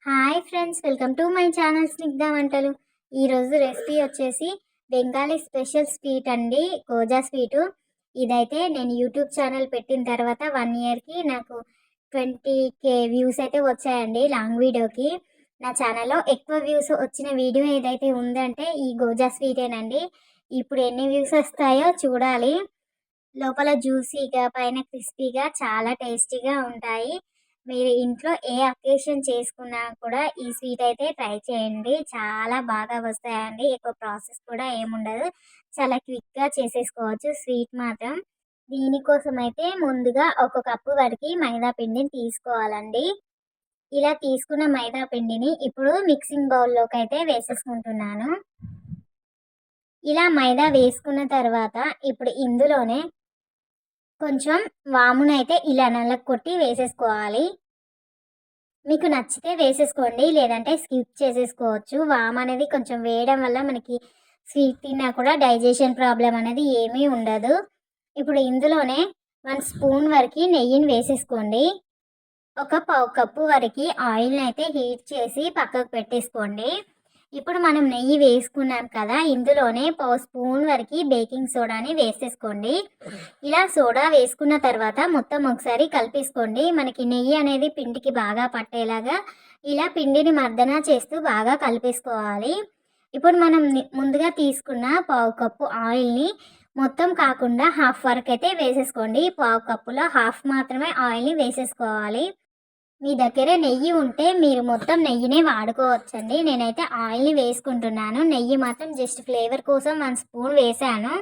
Hi friends, welcome to my channel Snigdha వంటలు. ఈరోజు recipe వచ్చేసి బెంగాలీ స్పెషల్ స్వీట్ అండి, కోజా స్వీటు. ఇదైతే నేను యూట్యూబ్ ఛానల్ పెట్టిన తర్వాత 1 ఇయర్కి నాకు 20K వ్యూస్ అయితే వచ్చాయండి లాంగ్ వీడియోకి. నా ఛానల్లో ఎక్కువ వ్యూస్ వచ్చిన వీడియో ఏదైతే ఉందంటే ఈ గోజా స్వీటేనండి. ఇప్పుడు ఎన్ని వ్యూస్ వస్తాయో చూడాలి. లోపల జ్యూసీగా, పైన క్రిస్పీగా, చాలా టేస్టీగా ఉంటాయి. మీరు ఇంట్లో ఏ అకేషన్ చేసుకున్నా కూడా ఈ స్వీట్ అయితే ట్రై చేయండి. చాలా బాగా వస్తాయండి. ఎక్కువ ప్రాసెస్ కూడా ఏముండదు. చాలా క్విక్‌గా చేసేసుకోవచ్చు స్వీట్ మాత్రం. దీనికోసం అయితే ముందుగా ఒక కప్పు వరకు మైదా పిండిని తీసుకోవాలండి. ఇలా తీసుకున్న మైదా పిండిని ఇప్పుడు మిక్సింగ్ బౌల్‌లోకి అయితే వేసేసుకుంటున్నాను. ఇలా మైదా వేసుకున్న తర్వాత ఇప్పుడు ఇందులోనే కొంచెం వామునైతే ఇలా నల్లకొట్టి వేసేసుకోవాలి. మీకు నచ్చితే వేసేసుకోండి, లేదంటే స్కిప్ చేసేసుకోవచ్చు. వాము అనేది కొంచెం వేయడం వల్ల మనకి స్వీట్ తిన్నా కూడా డైజెషన్ ప్రాబ్లం అనేది ఏమీ ఉండదు. ఇప్పుడు ఇందులోనే 1 స్పూన్ వరకు నెయ్యిని వేసేసుకోండి. ఒక పావు కప్పు వరకు ఆయిల్ని అయితే హీట్ చేసి పక్కకు పెట్టేసుకోండి. ఇప్పుడు మనం నెయ్యి వేసుకున్నాం కదా, ఇందులోనే పావు స్పూన్ వరకు బేకింగ్ సోడాని వేసేసుకోండి. ఇలా సోడా వేసుకున్న తర్వాత మొత్తం ఒకసారి కలిపేసుకోండి. మనకి నెయ్యి అనేది పిండికి బాగా పట్టేలాగా ఇలా పిండిని మర్దన చేస్తూ బాగా కలిపేసుకోవాలి. ఇప్పుడు మనం ముందుగా తీసుకున్న పావు కప్పు ఆయిల్ని మొత్తం కాకుండా హాఫ్ వరకు అయితే వేసేసుకోండి. పావు కప్పులో హాఫ్ మాత్రమే ఆయిల్ని వేసేసుకోవాలి. మీ దగ్గర నెయ్యి ఉంటే మీరు మొత్తం నెయ్యినే వాడుకోవచ్చండి. నేనైతే ఆయిల్ని వేసుకుంటున్నాను. నెయ్యి మాత్రం జస్ట్ ఫ్లేవర్ కోసం 1 స్పూన్ వేసాను.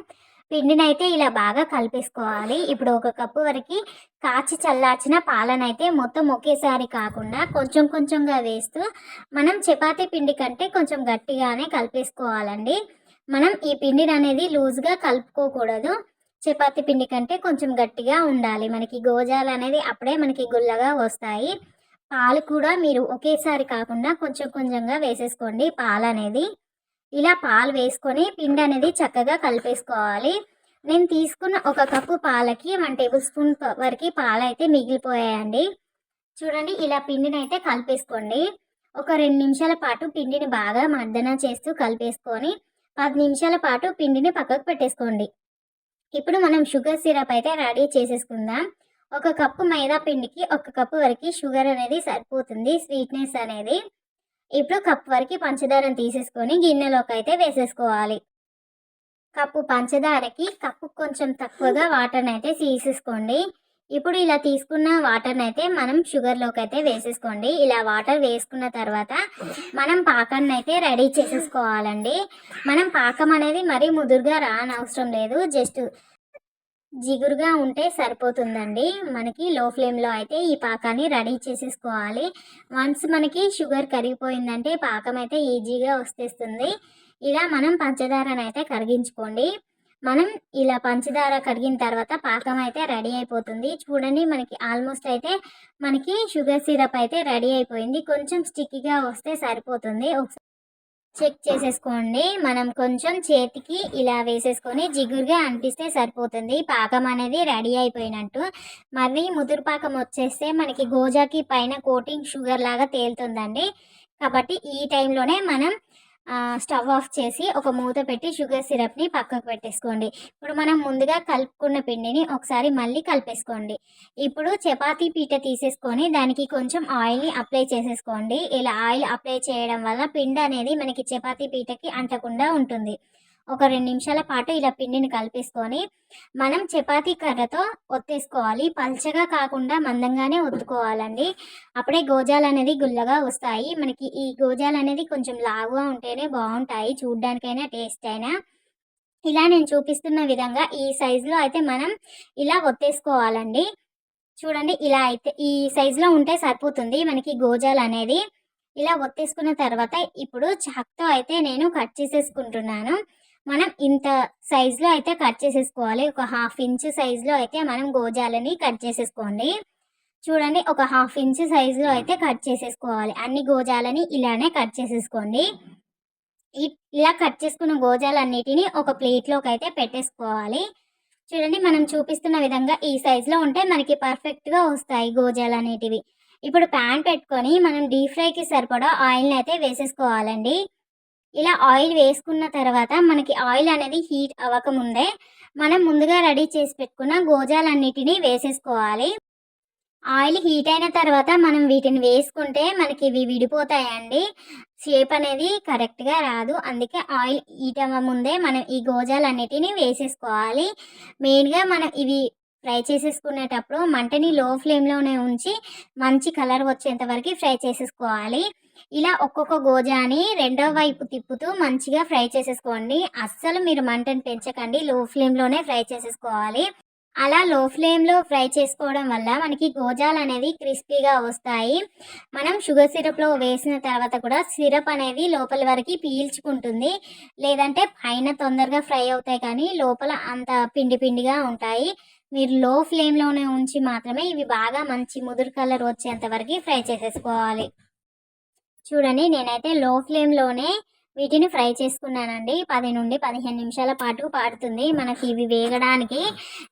పిండినైతే ఇలా బాగా కలిపేసుకోవాలి. ఇప్పుడు ఒక కప్పు వరకు కాచి చల్లార్చిన పాలనైతే మొత్తం ఒకేసారి కాకుండా కొంచెం కొంచెంగా వేస్తూ మనం చపాతీ పిండి కంటే కొంచెం గట్టిగానే కలిపేసుకోవాలండి. మనం ఈ పిండిని అనేది లూజ్గా కలుపుకోకూడదు. చపాతీ పిండి కంటే కొంచెం గట్టిగా ఉండాలి. మనకి గోజాలు అనేది అప్పుడే మనకి గుల్లగా వస్తాయి. పాలు కూడా మీరు ఒకేసారి కాకుండా కొంచెం కొంచెంగా వేసేసుకోండి పాలు అనేది. ఇలా పాలు వేసుకొని పిండి అనేది చక్కగా కలిపేసుకోవాలి. నేను తీసుకున్న ఒక కప్పు పాలకి 1 టేబుల్ స్పూన్ వరకు పాలు అయితే మిగిలిపోయాయండి. చూడండి, ఇలా పిండిని అయితే కలిపేసుకోండి. ఒక 2 నిమిషాల పాటు పిండిని బాగా మర్దన చేస్తూ కలిపేసుకొని 10 నిమిషాల పాటు పిండిని పక్కకు పెట్టేసుకోండి. ఇప్పుడు మనం షుగర్ సిరప్ అయితే రెడీ చేసేసుకుందాం. ఒక కప్పు మైదా పిండికి ఒక కప్పు వరకు షుగర్ అనేది సరిపోతుంది స్వీట్నెస్ అనేది. ఇప్పుడు కప్పు వరకు పంచదారని తీసేసుకొని గిన్నెలోకి అయితే వేసేసుకోవాలి. కప్పు పంచదారకి కప్పు కొంచెం తక్కువగా వాటర్ని అయితే తీసేసుకోండి. ఇప్పుడు ఇలా తీసుకున్న వాటర్ని అయితే మనం షుగర్లోకి అయితే వేసేసుకోండి. ఇలా వాటర్ వేసుకున్న తర్వాత మనం పాకాన్ని అయితే రెడీ చేసేసుకోవాలండి. మనం పాకం అనేది మరీ ముదురుగా రానవసరం లేదు, జస్ట్ జిగురుగా ఉంటే సరిపోతుందండి. మనకి లో ఫ్లేమ్లో అయితే ఈ పాకాన్ని రెడీ చేసేసుకోవాలి. వన్స్ మనకి షుగర్ కరిగిపోయిందంటే పాకం అయితే ఈజీగా వచ్చేస్తుంది. ఇలా మనం పంచదారను అయితే కరిగించుకోండి. మనం ఇలా పంచదార కరిగిన తర్వాత పాకం అయితే రెడీ అయిపోతుంది. చూడండి, మనకి ఆల్మోస్ట్ అయితే మనకి షుగర్ సిరప్ అయితే రెడీ అయిపోయింది. కొంచెం స్టిక్కీగా వస్తే సరిపోతుంది. ఒకసారి చెక్ చేసేసుకోండి. మనం కొంచెం చేతికి ఇలా వేసేసుకొని జిగురుగా అనిపిస్తే సరిపోతుంది. పాకం అనేది రెడీ అయిపోయినట్టు. మరి ముదురు పాకం వచ్చేస్తే మనకి గోజాకి పైన కోటింగ్ షుగర్ లాగా తేలుతుందండి. కాబట్టి ఈ టైంలోనే మనం స్టవ్ ఆఫ్ చేసి ఒక మూత పెట్టి షుగర్ సిరప్ని పక్కకు పెట్టేసుకోండి. ఇప్పుడు మనం ముందుగా కలుపుకున్న పిండిని ఒకసారి మళ్ళీ కలిపేసుకోండి. ఇప్పుడు చపాతీ పీట తీసేసుకొని దానికి కొంచెం ఆయిల్ని అప్లై చేసేసుకోండి. ఇలా ఆయిల్ అప్లై చేయడం వల్ల పిండి అనేది మనకి చపాతీ పీటకి అంటకుండా ఉంటుంది. ఒక 2 నిమిషాల పాటు ఇలా పిండిని కలిపేసుకొని మనం చపాతీ కర్రతో ఒత్తేసుకోవాలి. పల్చగా కాకుండా మందంగానే ఒత్తుకోవాలండి. అప్పుడే గోజాలు అనేది గుల్లగా వస్తాయి. మనకి ఈ గోజాలు అనేది కొంచెం లావుగా ఉంటేనే బాగుంటాయి, చూడ్డానికైనా టేస్ట్ అయినా. ఇలా నేను చూపిస్తున్న విధంగా ఈ సైజులో అయితే మనం ఇలా ఒత్తేసుకోవాలండి. చూడండి, ఇలా అయితే ఈ సైజులో ఉంటే సరిపోతుంది మనకి గోజాలు అనేది. ఇలా ఒత్తేసుకున్న తర్వాత ఇప్పుడు చాక్తో అయితే నేను కట్ చేసేసుకుంటున్నాను. మనం ఇంత సైజులో అయితే కట్ చేసేసుకోవాలి. ఒక 1/2 ఇంచ్ సైజులో అయితే మనం గోజాలని కట్ చేసేసుకోండి. చూడండి, ఒక 1/2 ఇంచ్ సైజులో అయితే కట్ చేసేసుకోవాలి. అన్ని గోజాలని ఇలానే కట్ చేసేసుకోండి. ఇలా కట్ చేసుకున్న గోజాలన్నిటిని ఒక ప్లేట్లోకి అయితే పెట్టేసుకోవాలి. చూడండి, మనం చూపిస్తున్న విధంగా ఈ సైజులో ఉంటే మనకి పర్ఫెక్ట్గా వస్తాయి గోజాలు అనేటివి. ఇప్పుడు ప్యాన్ పెట్టుకొని మనం డీప్ ఫ్రైకి సరిపడా ఆయిల్ని అయితే వేసేసుకోవాలండి. ఇలా ఆయిల్ వేసుకున్న తర్వాత మనకి ఆయిల్ అనేది హీట్ అవ్వకముందే మనం ముందుగా రెడీ చేసి పెట్టుకున్న గోజాలన్నిటినీ వేసేసుకోవాలి. ఆయిల్ హీట్ అయిన తర్వాత మనం వీటిని వేసుకుంటే మనకి ఇవి విడిపోతాయండి. షేప్ అనేది కరెక్ట్‌గా రాదు. అందుకే ఆయిల్ హీట్ అవ్వముందే మనం ఈ గోజాలన్నిటిని వేసేసుకోవాలి. మెయిన్‌గా మనం ఇవి ఫ్రై చేసేసుకునేటప్పుడు మంటని లో ఫ్లేమ్‌లోనే ఉంచి మంచి కలర్ వచ్చేంత వరకు ఫ్రై చేసేసుకోవాలి. ఇలా ఒక్కొక్క గోజాని రెండో వైపు తిప్పుతూ మంచిగా ఫ్రై చేసేసుకోండి. అస్సలు మీరు మంటని పెంచకండి. లో ఫ్లేమ్‌లోనే ఫ్రై చేసేసుకోవాలి. అలా లో ఫ్లేమ్‌లో ఫ్రై చేసుకోవడం వల్ల మనకి గోజాలనేవి క్రిస్పీగా వస్తాయి. మనం షుగర్ సిరప్‌లో వేసిన తర్వాత కూడా సిరప్ అనేది లోపలి వరకి పీల్చుకుంటుంది. లేదంటే పైన తొందరగా ఫ్రై అవుతాయి కానీ లోపల అంత పిండి పిండిగా ఉంటాయి. మీరు లో ఫ్లేమ్‌లోనే ఉంచి మాత్రమే ఇవి బాగా మంచి ముదురు కలర్ వచ్చేంత వరకి ఫ్రై చేసేసుకోవాలి. చూడండి నేనైతే లో ఫ్లేమ్‌లోనే వీటిని ఫ్రై చేసుకున్నానండి. 10-15 నిమిషాల పాటు పడుతుంది మనకి ఇవి వేగడానికి.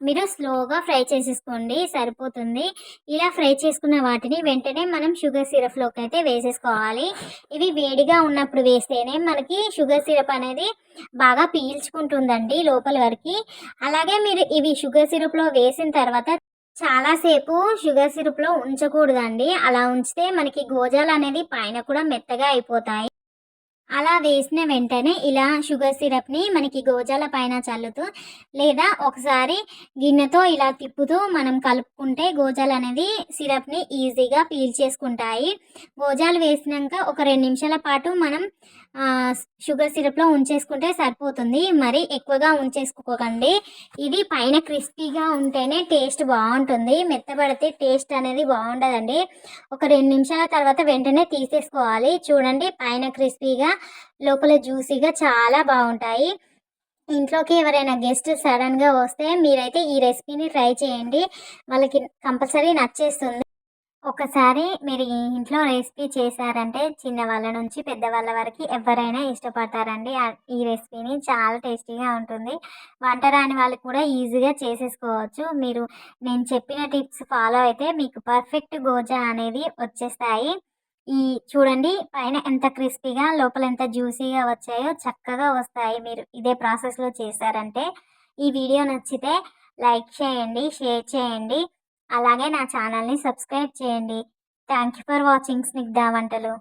మీరు స్లోగా ఫ్రై చేసేసుకోండి సరిపోతుంది. ఇలా ఫ్రై చేసుకున్న వాటిని వెంటనే మనం షుగర్ సిరప్‌లోకి అయితే వేసేసుకోవాలి. ఇవి వేడిగా ఉన్నప్పుడు వేస్తేనే మనకి షుగర్ సిరప్ అనేది బాగా పీల్చుకుంటుందండి లోపలి వరకి. అలాగే మీరు ఇవి షుగర్ సిరప్‌లో వేసిన తర్వాత చాలా సేపు షుగర్ సిరప్‌లో ఉంచకూడదండి. అలా ఉంచితే మనకి గోజాలనేది పైన కూడా మెత్తగా అయిపోతాయి. అలా వేసిన వెంటనే ఇలా షుగర్ సిరప్‌ని మనకి గోజాల పైన చల్లుతూ లేదా ఒకసారి గిన్నెతో ఇలా తిప్పుతూ మనం కలుపుకుంటే గోజాలనేది సిరప్‌ని ఈజీగా పీల్చేసుకుంటాయి. గోజాలు వేసినంక ఒక 2 నిమిషాల పాటు మనం షుగర్ సిరప్‌లో ఉంచేసుకుంటే సరిపోతుంది. మరి ఎక్కువగా ఉంచేసుకోకండి. ఇది పైన క్రిస్పీగా ఉంటేనే టేస్ట్ బావుంటుంది. మెత్తబడితే టేస్ట్ అనేది బావుండదండి. ఒక 2 నిమిషాల తర్వాత వెంటనే తీసేసుకోవాలి. చూడండి పైన క్రిస్పీగా లోపల జ్యూసీగా చాలా బావుంటాయి. ఇంట్లోకి ఎవరైనా గెస్ట్ సడన్‌గా వస్తే మీరైతే ఈ రెసిపీని ట్రై చేయండి. వాళ్ళకి కంపల్సరీ నచ్చేస్తుంది. ఒకసారి మీరు ఈ ఇంట్లో రెసిపీ చేశారంటే చిన్నవాళ్ళ నుంచి పెద్దవాళ్ళ వరకు ఎవరైనా ఇష్టపడతారండి. ఈ రెసిపీని చాలా టేస్టీగా ఉంటుంది. వంట రాని వాళ్ళు కూడా ఈజీగా చేసేసుకోవచ్చు. మీరు నేను చెప్పిన టిప్స్ ఫాలో అయితే మీకు పర్ఫెక్ట్ గోజా అనేది వచ్చేస్తాయి. ఈ చూడండి పైన ఎంత క్రిస్పీగా లోపల ఎంత జ్యూసీగా వచ్చాయో చక్కగా వస్తాయి మీరు ఇదే ప్రాసెస్‌లో చేశారంటే. ఈ వీడియో నచ్చితే లైక్ చేయండి, షేర్ చేయండి. అలాగే నా ఛానల్‌ని సబ్స్క్రైబ్ చేయండి. Thank you for watching Snigdha వంటలు.